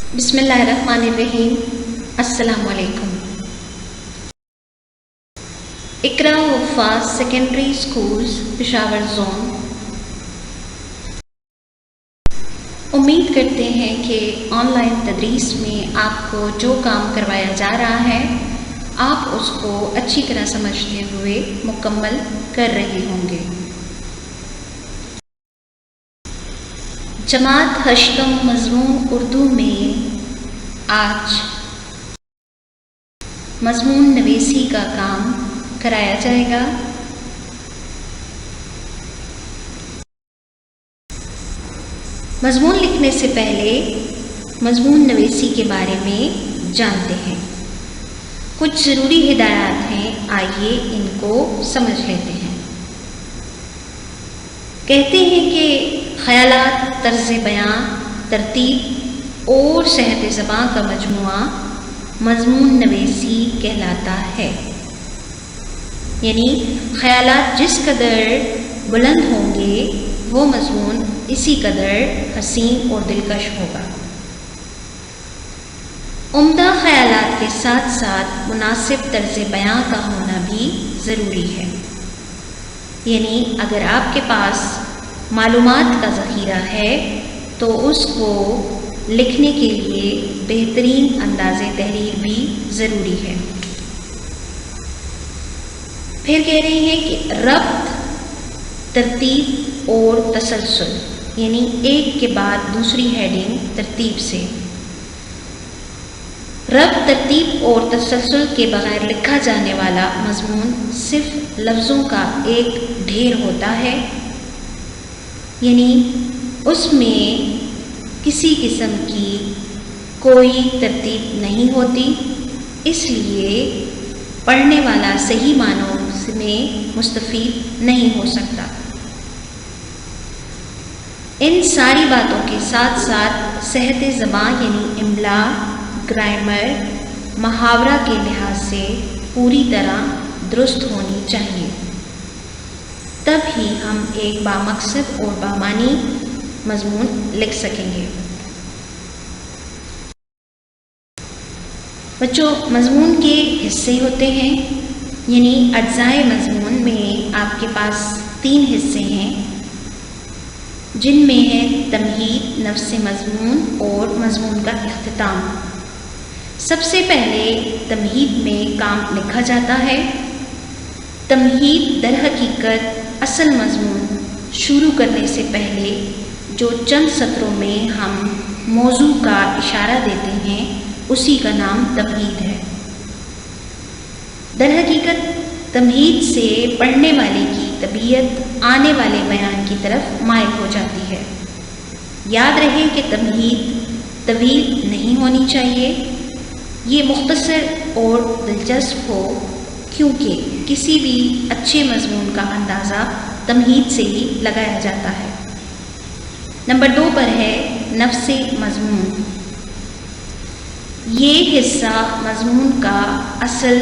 بسم اللہ الرحمن الرحیم۔ السلام علیکم۔ اقرا حفاظ سیکنڈری اسکولز پشاور زون امید کرتے ہیں کہ آن لائن تدریس میں آپ کو جو کام کروایا جا رہا ہے آپ اس کو اچھی طرح سمجھتے ہوئے مکمل کر رہے ہوں گے۔ جماعت ہشتم مضمون اردو میں آج مضمون نویسی کا کام کرایا جائے گا۔ مضمون لکھنے سے پہلے مضمون نویسی کے بارے میں جانتے ہیں۔ کچھ ضروری ہدایات ہیں، آئیے ان کو سمجھ لیتے ہیں۔ کہتے ہیں کہ خیالات، طرز بیاں، ترتیب اور صحت زباں کا مجموعہ مضمون نویسی کہلاتا ہے۔ یعنی خیالات جس قدر بلند ہوں گے وہ مضمون اسی قدر حسین اور دلکش ہوگا۔ عمدہ خیالات کے ساتھ ساتھ مناسب طرز بیاں کا ہونا بھی ضروری ہے۔ یعنی اگر آپ کے پاس معلومات کا ذخیرہ ہے تو اس کو لکھنے کے لیے بہترین انداز تحریر بھی ضروری ہے۔ پھر کہہ رہے ہیں کہ ربط، ترتیب اور تسلسل، یعنی ایک کے بعد دوسری ہیڈنگ ترتیب سے۔ ربط، ترتیب اور تسلسل کے بغیر لکھا جانے والا مضمون صرف لفظوں کا ایک ڈھیر ہوتا ہے، یعنی اس میں کسی قسم کی کوئی ترتیب نہیں ہوتی، اس لیے پڑھنے والا صحیح معنوں میں مستفید نہیں ہو سکتا۔ ان ساری باتوں کے ساتھ ساتھ صحت زباں یعنی املا، گرامر، محاورہ کے لحاظ سے پوری طرح درست ہونی چاہیے، تب ہی ہم ایک بامقصد اور بامعنی مضمون لکھ سکیں گے۔ بچوں، مضمون کے حصے ہوتے ہیں، یعنی اجزائے مضمون میں آپ کے پاس 3 حصے ہیں، جن میں ہے تمہید، نفس مضمون اور مضمون کا اختتام۔ سب سے پہلے تمہید میں کام لکھا جاتا ہے۔ تمہید در حقیقت اصل مضمون شروع کرنے سے پہلے جو چند سطروں میں ہم موضوع کا اشارہ دیتے ہیں اسی کا نام تمہید ہے۔ در حقیقت تمہید سے پڑھنے والے کی طبیعت آنے والے بیان کی طرف مائل ہو جاتی ہے۔ یاد رہے کہ تمہید طویل نہیں ہونی چاہیے، یہ مختصر اور دلچسپ ہو، کیونکہ کسی بھی اچھے مضمون کا اندازہ تمہید سے ہی لگایا جاتا ہے۔ نمبر 2 پر ہے نفس مضمون۔ یہ حصہ مضمون کا اصل،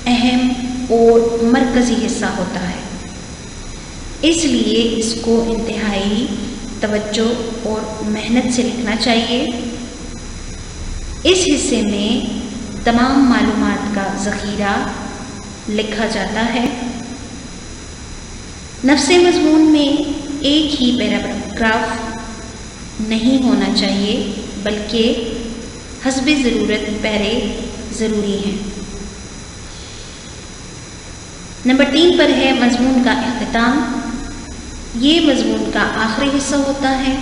اہم اور مرکزی حصہ ہوتا ہے، اس لیے اس کو انتہائی توجہ اور محنت سے لکھنا چاہیے۔ اس حصے میں تمام معلومات کا ذخیرہ لکھا جاتا ہے۔ نفس مضمون میں ایک ہی پیراگراف نہیں ہونا چاہیے، بلکہ حسب ضرورت پیرے ضروری ہیں۔ نمبر 3 پر ہے مضمون کا اختتام۔ یہ مضمون کا آخری حصہ ہوتا ہے،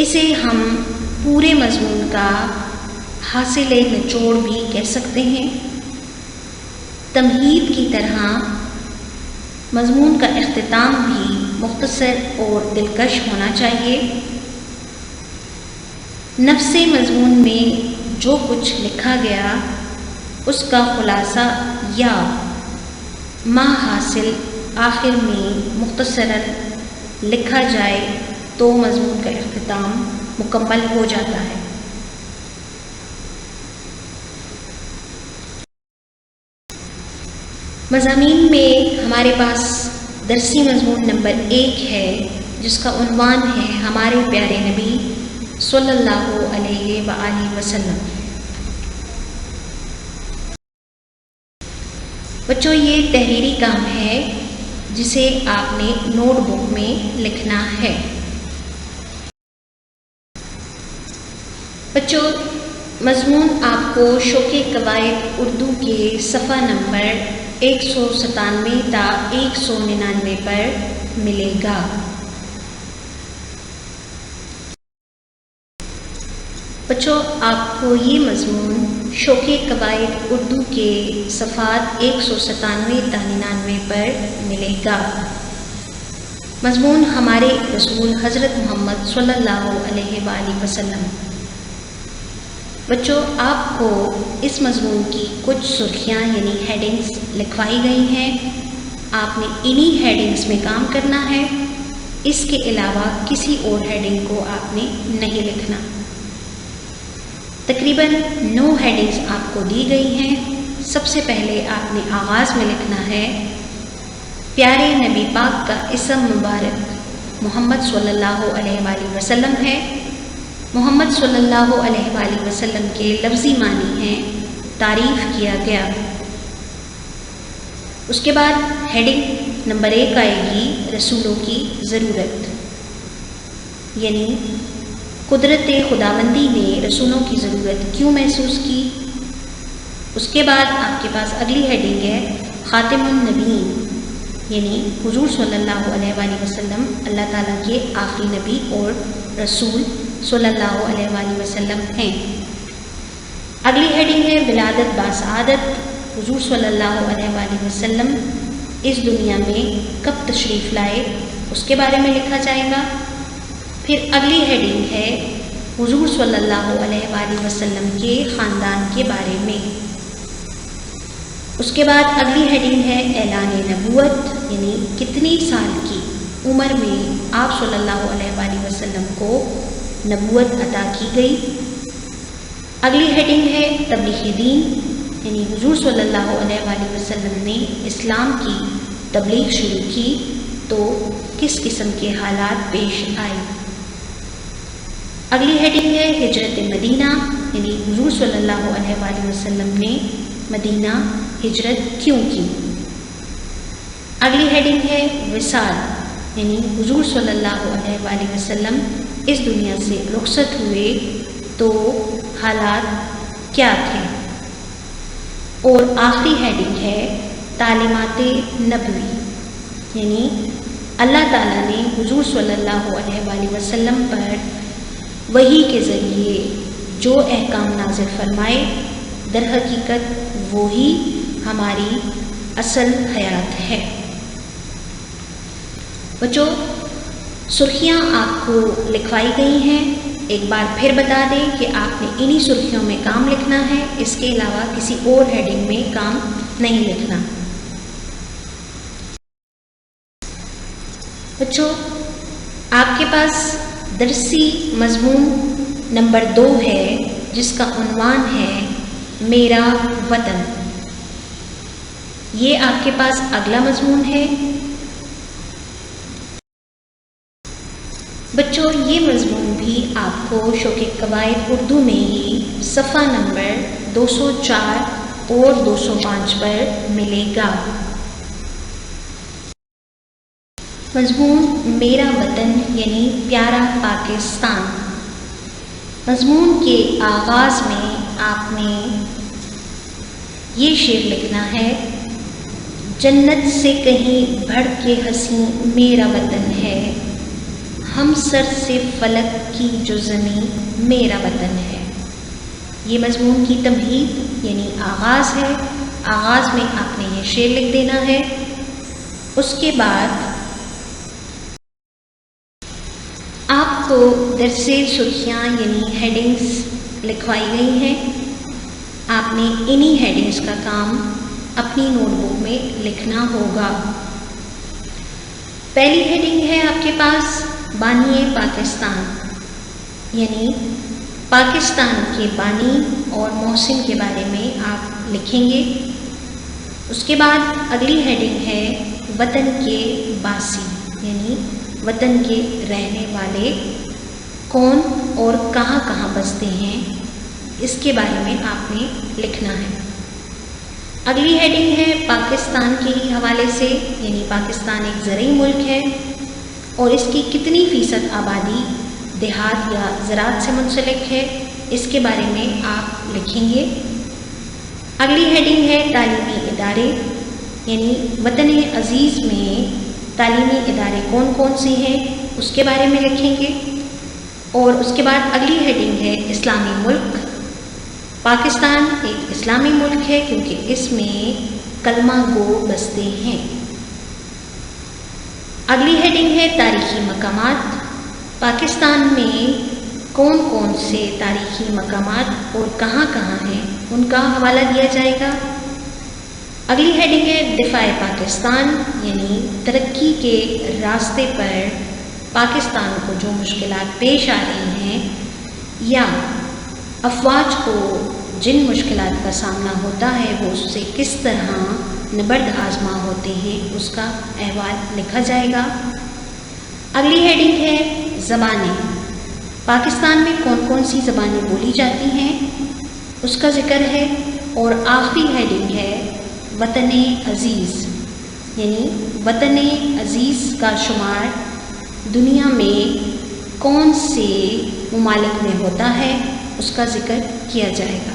اسے ہم پورے مضمون کا حاصل نچوڑ بھی کہہ سکتے ہیں۔ تمہید کی طرح مضمون کا اختتام بھی مختصر اور دلکش ہونا چاہیے۔ نفس مضمون میں جو کچھ لکھا گیا اس کا خلاصہ یا ما حاصل آخر میں مختصراً لکھا جائے تو مضمون کا اختتام مکمل ہو جاتا ہے۔ مضامین میں ہمارے پاس درسی مضمون نمبر 1 ہے، جس کا عنوان ہے ہمارے پیارے نبی صلی اللہ علیہ وآلہ وسلم۔ بچوں یہ تحریری کام ہے جسے آپ نے نوٹ بک میں لکھنا ہے۔ بچوں مضمون آپ کو شوق قواعد اردو کے صفحہ نمبر 197 تا 199 پر ملے گا۔ بچوں آپ کو یہ مضمون شوق قواعد اردو کے صفحات 197 تا 99 پر ملے گا۔ مضمون ہمارے رسول حضرت محمد صلی اللہ علیہ وآلہ وسلم۔ بچوں آپ کو اس مضمون کی کچھ سرخیاں یعنی ہیڈنگز لکھوائی گئی ہیں، آپ نے انہی ہیڈنگز میں کام کرنا ہے، اس کے علاوہ کسی اور ہیڈنگ کو آپ نے نہیں لکھنا۔ تقریباً 9 ہیڈنگز آپ کو دی گئی ہیں۔ سب سے پہلے آپ نے آغاز میں لکھنا ہے پیارے نبی پاک کا اسم مبارک محمد صلی اللہ علیہ وآلہ وسلم ہے۔ محمد صلی اللہ علیہ وآلہ وسلم کے لفظی معنی ہیں تعریف کیا گیا۔ اس کے بعد ہیڈنگ نمبر 1 آئے گی رسولوں کی ضرورت، یعنی قدرت خداوندی نے رسولوں کی ضرورت کیوں محسوس کی۔ اس کے بعد آپ کے پاس اگلی ہیڈنگ ہے خاتم النبیین، یعنی حضور صلی اللہ علیہ وآلہ وسلم اللہ تعالیٰ کے آخری نبی اور رسول صلی اللہ علیہ وآلہ وسلم ہیں۔ اگلی ہیڈنگ ہے ولادت باسعادت، حضور صلی اللہ علیہ وآلہ وسلم اس دنیا میں کب تشریف لائے اس کے بارے میں لکھا جائے گا۔ پھر اگلی ہیڈنگ ہے حضور صلی اللہ علیہ وآلہ وسلم کے خاندان کے بارے میں۔ اس کے بعد اگلی ہیڈنگ ہے اعلان نبوت، یعنی کتنی سال کی عمر میں آپ صلی اللہ علیہ وآلہ وسلم کو نبوت عطا کی گئی۔ اگلی ہیڈنگ ہے تبلیغ دین، یعنی حضور صلی اللہ علیہ وآلہ وسلم نے اسلام کی تبلیغ شروع کی تو کس قسم کے حالات پیش آئے۔ اگلی ہیڈنگ ہے ہجرت مدینہ، یعنی حضور صلی اللہ علیہ وآلہ وسلم نے مدینہ ہجرت کیوں کی۔ اگلی ہیڈنگ ہے وصال، یعنی حضور صلی اللہ علیہ وآلہ وسلم اس دنیا سے رخصت ہوئے تو حالات کیا تھے۔ اور آخری ہیڈنگ ہے تعلیمات نبوی، یعنی اللہ تعالیٰ نے حضور صلی اللہ علیہ وآلہ وسلم پر وحی کے ذریعے جو احکام نازل فرمائے در حقیقت وہی ہماری اصل حیات ہے۔ بچوں سرخیاں آپ کو لکھوائی گئی ہیں، ایک بار پھر بتا دیں کہ آپ نے انہی سرخیوں میں کام لکھنا ہے، اس کے علاوہ کسی اور ہیڈنگ میں کام نہیں لکھنا۔ بچوں آپ کے پاس درسی مضمون نمبر 2 ہے جس کا عنوان ہے میرا وطن۔ یہ آپ کے پاس اگلا مضمون ہے۔ بچوں یہ مضمون بھی آپ کو شوق قواعد اردو میں ہی صفحہ نمبر 204 اور 205 پر ملے گا۔ مضمون میرا وطن یعنی پیارا پاکستان۔ مضمون کے آغاز میں آپ نے یہ شعر لکھنا ہے جنت سے کہیں بڑھ کے حسین میرا وطن ہے، ہم سر سے فلک کی جو زمین میرا وطن ہے۔ یہ مضمون کی تمہید یعنی آغاز ہے، آغاز میں آپ نے یہ شعر لکھ دینا ہے۔ اس کے بعد آپ کو درس سرخیاں یعنی ہیڈنگز لکھوائی گئی ہیں، آپ نے انہی ہیڈنگز کا کام اپنی نوٹ بک میں لکھنا ہوگا۔ پہلی ہیڈنگ ہے آپ کے پاس بانی پاکستان، یعنی پاکستان کے بانی اور محسن کے بارے میں آپ لکھیں گے۔ اس کے بعد اگلی ہیڈنگ ہے وطن کے باسی، یعنی وطن کے رہنے والے کون اور کہاں کہاں بستے ہیں اس کے بارے میں آپ نے لکھنا ہے۔ اگلی ہیڈنگ ہے پاکستان کے حوالے سے، یعنی پاکستان ایک زرعی ملک ہے اور اس کی کتنی فیصد آبادی دیہات یا زراعت سے منسلک ہے، اس کے بارے میں آپ لکھیں گے۔ اگلی ہیڈنگ ہے تعلیمی ادارے، یعنی وطن عزیز میں تعلیمی ادارے کون کون سے ہیں اس کے بارے میں لکھیں گے۔ اور اس کے بعد اگلی ہیڈنگ ہے اسلامی ملک۔ پاکستان ایک اسلامی ملک ہے کیونکہ اس میں کلمہ گو بستے ہیں۔ اگلی ہیڈنگ ہے تاریخی مقامات۔ پاکستان میں کون کون سے تاریخی مقامات اور کہاں کہاں ہیں ان کا حوالہ دیا جائے گا۔ اگلی ہیڈنگ ہے دفاع پاکستان، یعنی ترقی کے راستے پر پاکستان کو جو مشکلات پیش آ رہی ہیں یا افواج کو جن مشکلات کا سامنا ہوتا ہے وہ اس سے کس طرح نبرد آزما ہوتے ہیں اس کا احوال لکھا جائے گا۔ اگلی ہیڈنگ ہے زبانیں۔ پاکستان میں کون کون سی زبانیں بولی جاتی ہیں اس کا ذکر ہے۔ اور آخری ہیڈنگ ہے وطن عزیز، یعنی وطن عزیز کا شمار دنیا میں کون سے ممالک میں ہوتا ہے اس کا ذکر کیا جائے گا۔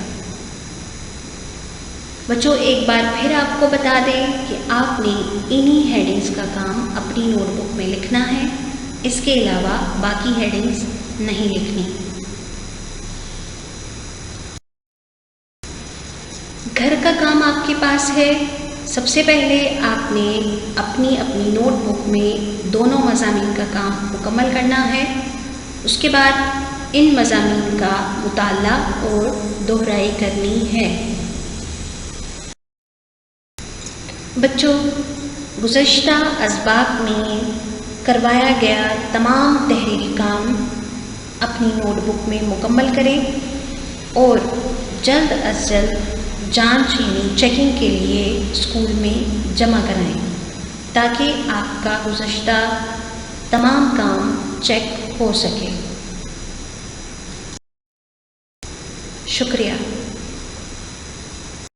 بچوں ایک بار پھر آپ کو بتا دیں کہ آپ نے انہی ہیڈنگز کا کام اپنی نوٹ بک میں لکھنا ہے، اس کے علاوہ باقی ہیڈنگز نہیں لکھنی۔ گھر کا کام آپ کے پاس ہے۔ سب سے پہلے آپ نے اپنی نوٹ بک میں دونوں مضامین کا کام مکمل کرنا ہے۔ اس کے بعد ان مضامین کا مطالعہ اور دہرائی کرنی ہے۔ بچوں گزشتہ اسباق میں کروایا گیا تمام تحریری کام اپنی نوٹ بک میں مکمل کریں اور جلد از جلد جانچ یعنی چیکنگ کے لیے اسکول میں جمع کرائیں تاکہ آپ کا گزشتہ تمام کام چیک ہو سکے۔ شکریہ۔